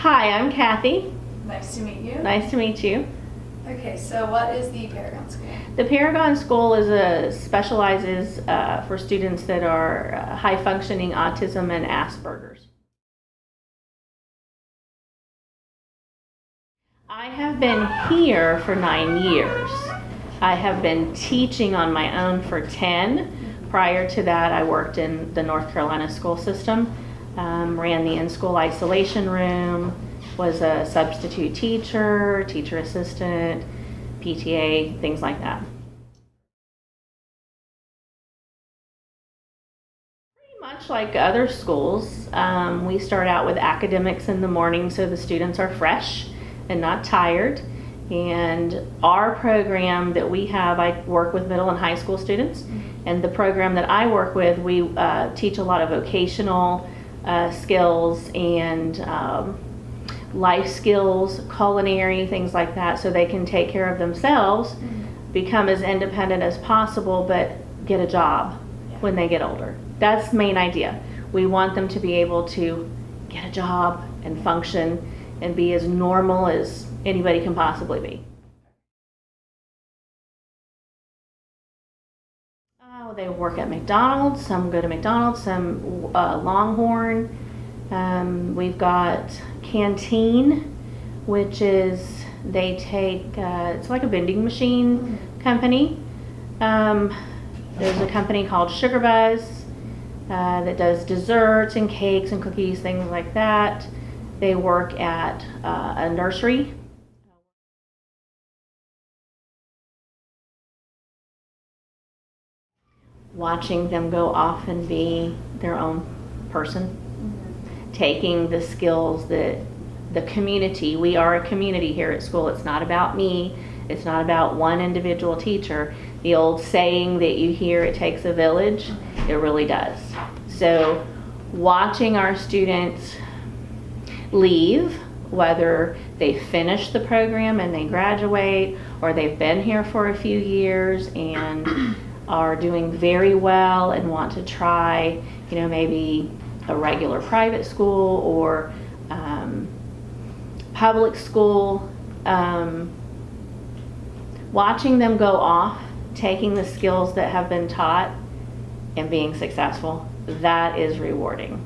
Hi, I'm Kathy. Nice to meet you. Nice to meet you. Okay, so what is the Paragon School? The Paragon School specializes for students that are high-functioning autism and Asperger's. I have been here for 9 years. I have been teaching on my own for 10. Prior to that, I worked in the North Carolina school system, ran the in-school isolation room, was a substitute teacher, teacher assistant, PTA, things like that. Pretty much like other schools, we start out with academics in the morning so the students are fresh and not tired. And our program that we have, I work with middle and high school students, and the program that I work with, we teach a lot of vocational skills and life skills, culinary, things like that, so they can take care of themselves, become as independent as possible, but get a job when they get older. That's the main idea. We want them to be able to get a job and function and be as normal as anybody can possibly be. Oh, they work at McDonald's, some go to McDonald's, some Longhorn. We've got Canteen, which is, they take, it's like a vending machine company. There's a company called Sugar Buzz that does desserts and cakes and cookies, things like that. They work at a nursery. Watching them go off and be their own person. Taking the skills that the community, we are a community here at school. It's not about me. It's not about one individual teacher. The old saying that you hear, it takes a village, it really does. So watching our students leave, whether they finish the program and they graduate, or they've been here for a few years and are doing very well and want to try, maybe a regular private school or public school, watching them go off, taking the skills that have been taught and being successful, that is rewarding.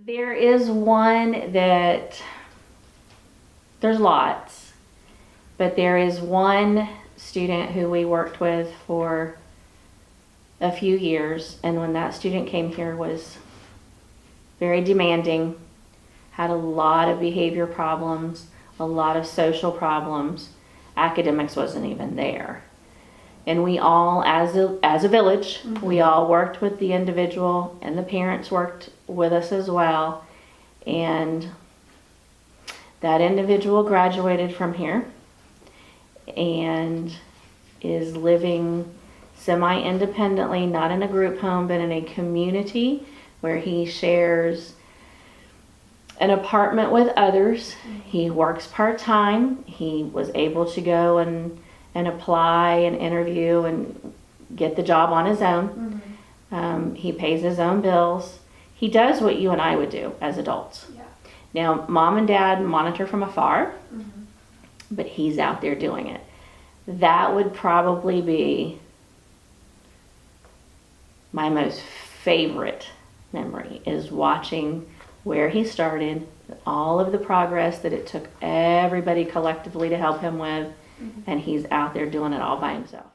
There is one that, there's lots, but there is one student who we worked with for a few years, and when that student came here was very demanding, had a lot of behavior problems, a lot of social problems. Academics wasn't even there. And we all, as a village, we all worked with the individual, and the parents worked with us as well. And that individual graduated from here and is living semi-independently, not in a group home, but in a community where he shares an apartment with others. He works part-time. He was able to go and apply and interview and get the job on his own. He pays his own bills. He does what you and I would do as adults. Yeah. Now, mom and dad monitor from afar, but he's out there doing it. That would probably be my most favorite memory, is watching where he started, all of the progress that it took everybody collectively to help him with, and he's out there doing it all by himself.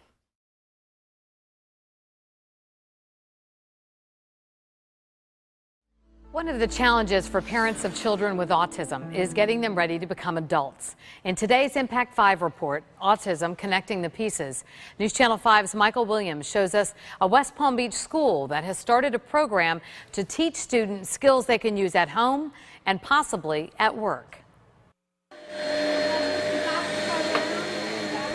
One of the challenges for parents of children with autism is getting them ready to become adults. In today's Impact 5 report, Autism Connecting the Pieces, News Channel 5's Michael Williams shows us a West Palm Beach school that has started a program to teach students skills they can use at home and possibly at work.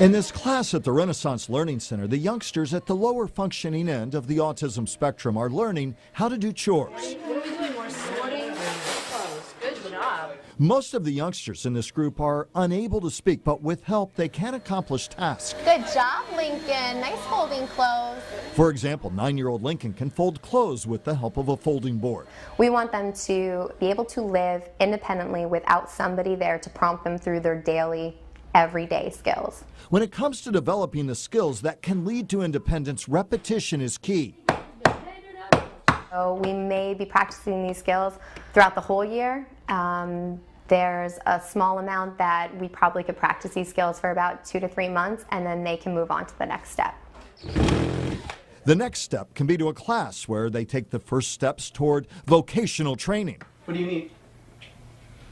In this class at the Renaissance Learning Center, the youngsters at the lower functioning end of the autism spectrum are learning how to do chores. What are we doing? We're sorting clothes. Good job. Most of the youngsters in this group are unable to speak, but with help they can accomplish tasks. Good job, Lincoln. Nice folding clothes. For example, 9-year-old Lincoln can fold clothes with the help of a folding board. We want them to be able to live independently without somebody there to prompt them through their daily, everyday skills. When it comes to developing the skills that can lead to independence, repetition is key. So we may be practicing these skills throughout the whole year. There's a small amount that we probably could practice these skills for about 2 to 3 months, and then they can move on to the next step. The next step can be to a class where they take the first steps toward vocational training. What do you need?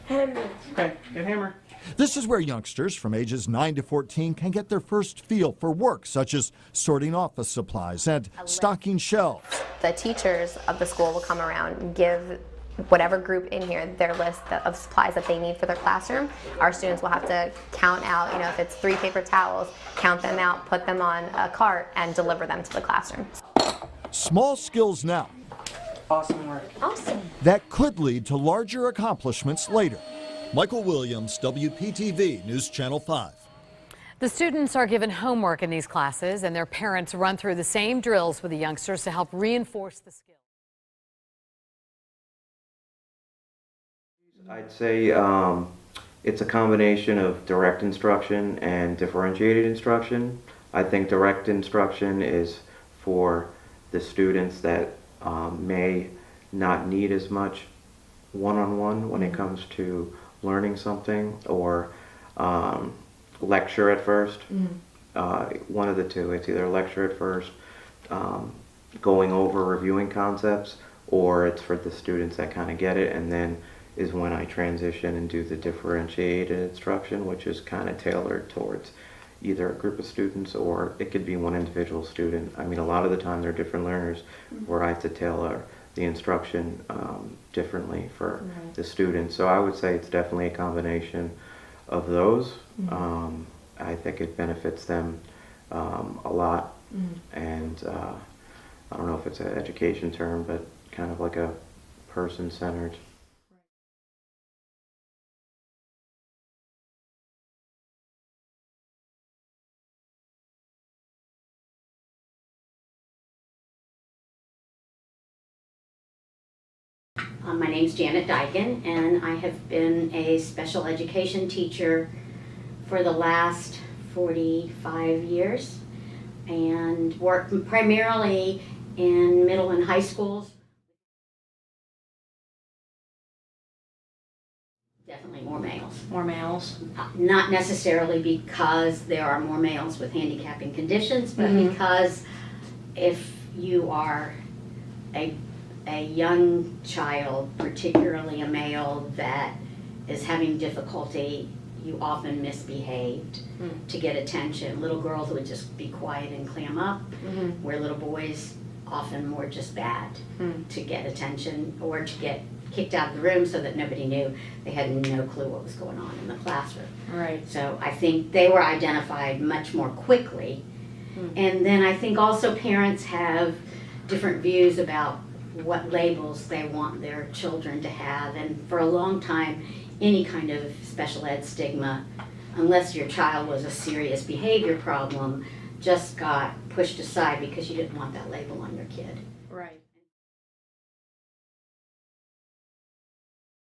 Hammer. Okay, get hammer. This is where youngsters from ages 9 to 14 can get their first feel for work, such as sorting office supplies and stocking shelves. The teachers of the school will come around and give whatever group in here their list of supplies that they need for their classroom. Our students will have to count out, if it's 3 paper towels, count them out, put them on a cart, and deliver them to the classroom. Small skills now. Awesome work. Awesome. That could lead to larger accomplishments later. Michael Williams, WPTV News Channel 5. The students are given homework in these classes, and their parents run through the same drills with the youngsters to help reinforce the skills. I'd say it's a combination of direct instruction and differentiated instruction. I think direct instruction is for the students that may not need as much one-on-one when it comes to learning something, or lecture at first. One of the two. It's either lecture at first, going over reviewing concepts, or it's for the students that kind of get it, and then is when I transition and do the differentiated instruction, which is kind of tailored towards either a group of students, or it could be one individual student. I mean, a lot of the time they're different learners where I have to tailor the instruction differently for the students. So I would say it's definitely a combination of those. I think it benefits them a lot, and I don't know if it's an education term, but kind of like a person-centered. My name's Janet Dyken, and I have been a special education teacher for the last 45 years, and work primarily in middle and high schools. Definitely more males. More males. Not necessarily because there are more males with handicapping conditions, but because if you are a young child, particularly a male, that is having difficulty, you often misbehaved to get attention. Little girls would just be quiet and clam up, where little boys often were just bad to get attention or to get kicked out of the room so that nobody knew. They had no clue what was going on in the classroom. Right. So I think they were identified much more quickly. And then I think also parents have different views about what labels they want their children to have. And for a long time, any kind of special ed stigma, unless your child was a serious behavior problem, just got pushed aside because you didn't want that label on your kid. Right.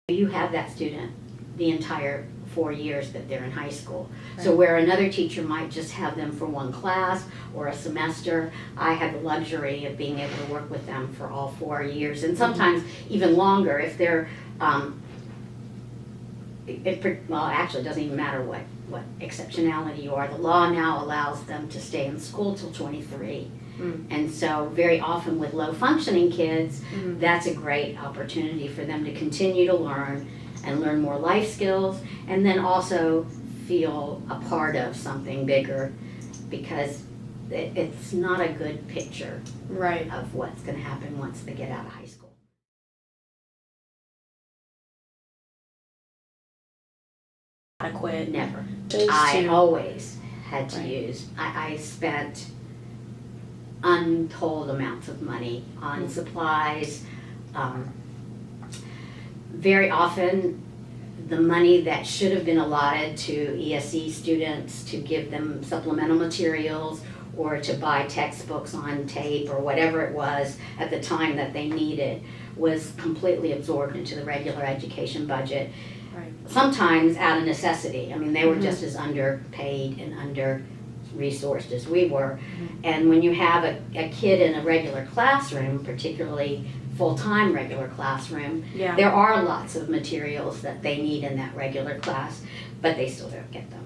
You have that student the entire 4 years that they're in high school. Right. So where another teacher might just have them for one class or a semester, I had the luxury of being able to work with them for all 4 years, and sometimes even longer if they're, well, actually it doesn't even matter what exceptionality you are. The law now allows them to stay in school till 23. And so very often with low functioning kids, that's a great opportunity for them to continue to learn and learn more life skills, and then also feel a part of something bigger, because it's not a good picture of what's going to happen once they get out of high school. Adequate. Never. Those I two. always had to use. I spent untold amounts of money on supplies. Very often the money that should have been allotted to ESE students to give them supplemental materials or to buy textbooks on tape or whatever it was at the time that they needed was completely absorbed into the regular education budget. Right. Sometimes out of necessity. I mean, they were just as underpaid and under-resourced as we were. And when you have a kid in a regular classroom, particularly full-time regular classroom, Yeah. there are lots of materials that they need in that regular class, but they still don't get them.